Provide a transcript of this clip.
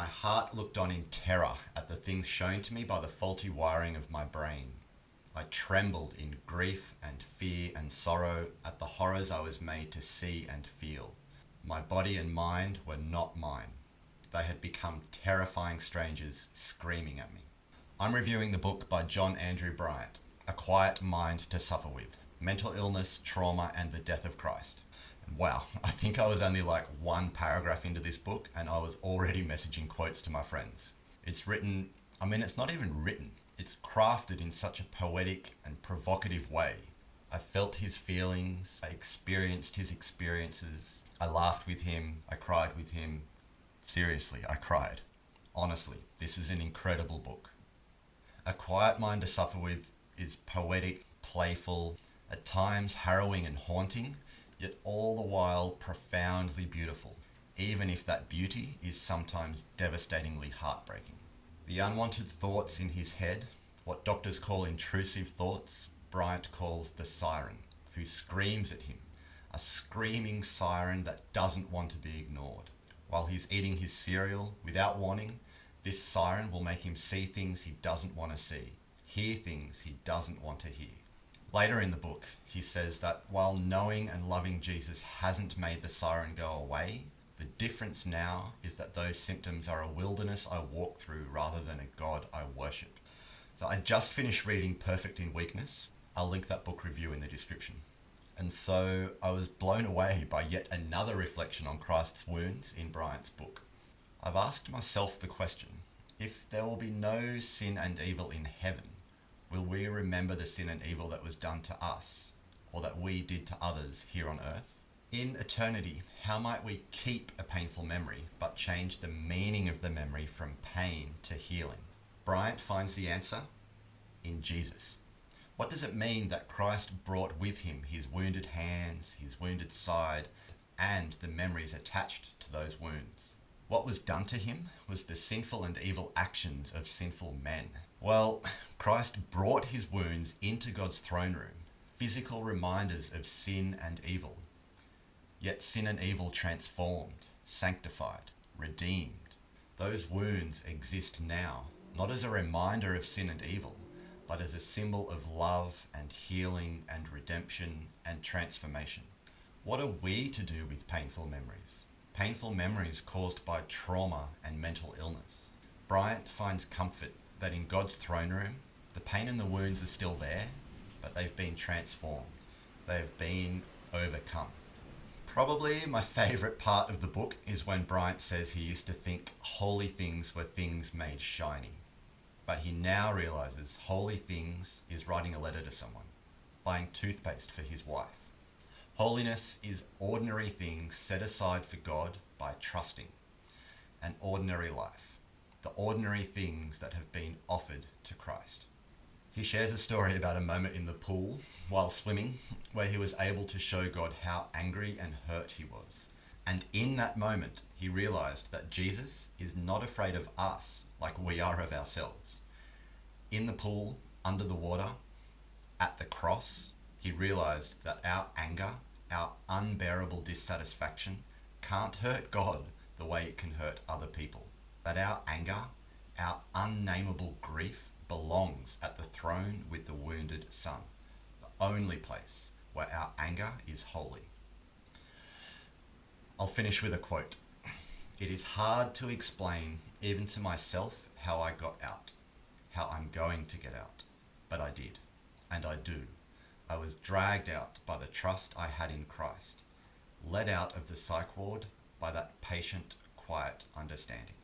My heart looked on in terror at the things shown to me by the faulty wiring of my brain. I trembled in grief and fear and sorrow at the horrors I was made to see and feel. My body and mind were not mine. They had become terrifying strangers screaming at me. I'm reviewing the book by John Andrew Bryant, A Quiet Mind to Suffer With, Mental Illness, Trauma and the Death of Christ. And wow, I think I was only like one paragraph into this book and I was already messaging quotes to my friends. It's not even written. It's crafted in such a poetic and provocative way. I felt his feelings, I experienced his experiences, I laughed with him, I cried with him. Seriously, I cried. Honestly, this is an incredible book. A Quiet Mind to Suffer With is poetic, playful, at times harrowing and haunting, yet all the while profoundly beautiful, even if that beauty is sometimes devastatingly heartbreaking. The unwanted thoughts in his head, what doctors call intrusive thoughts, Bryant calls the siren, who screams at him, a screaming siren that doesn't want to be ignored. While he's eating his cereal, without warning, this siren will make him see things he doesn't want to see, hear things he doesn't want to hear. Later in the book, he says that while knowing and loving Jesus hasn't made the siren go away, the difference now is that those symptoms are a wilderness I walk through rather than a God I worship. So I just finished reading Perfect in Weakness. I'll link that book review in the description. And so I was blown away by yet another reflection on Christ's wounds in Bryant's book. I've asked myself the question, if there will be no sin and evil in heaven, will we remember the sin and evil that was done to us, or that we did to others here on earth? In eternity, how might we keep a painful memory, but change the meaning of the memory from pain to healing? Bryant finds the answer in Jesus. What does it mean that Christ brought with him his wounded hands, his wounded side, and the memories attached to those wounds? What was done to him was the sinful and evil actions of sinful men. Well, Christ brought his wounds into God's throne room, physical reminders of sin and evil. Yet sin and evil transformed, sanctified, redeemed. Those wounds exist now, not as a reminder of sin and evil, but as a symbol of love and healing and redemption and transformation. What are we to do with painful memories? Painful memories caused by trauma and mental illness. Bryant finds comfort that in God's throne room, the pain and the wounds are still there, but they've been transformed. They've been overcome. Probably my favourite part of the book is when Bryant says he used to think holy things were things made shiny. But he now realises holy things is writing a letter to someone, buying toothpaste for his wife. Holiness is ordinary things set aside for God by trusting. An ordinary life. The ordinary things that have been offered to Christ. He shares a story about a moment in the pool while swimming where he was able to show God how angry and hurt he was. And in that moment, he realised that Jesus is not afraid of us like we are of ourselves. In the pool, under the water, at the cross, he realised that our anger, our unbearable dissatisfaction can't hurt God the way it can hurt other people. That our anger, our unnameable grief belongs at the throne with the wounded Son, the only place where our anger is holy. I'll finish with a quote. It is hard to explain, even to myself, how I got out, how I'm going to get out. But I did, and I do. I was dragged out by the trust I had in Christ, led out of the psych ward by that patient, quiet understanding.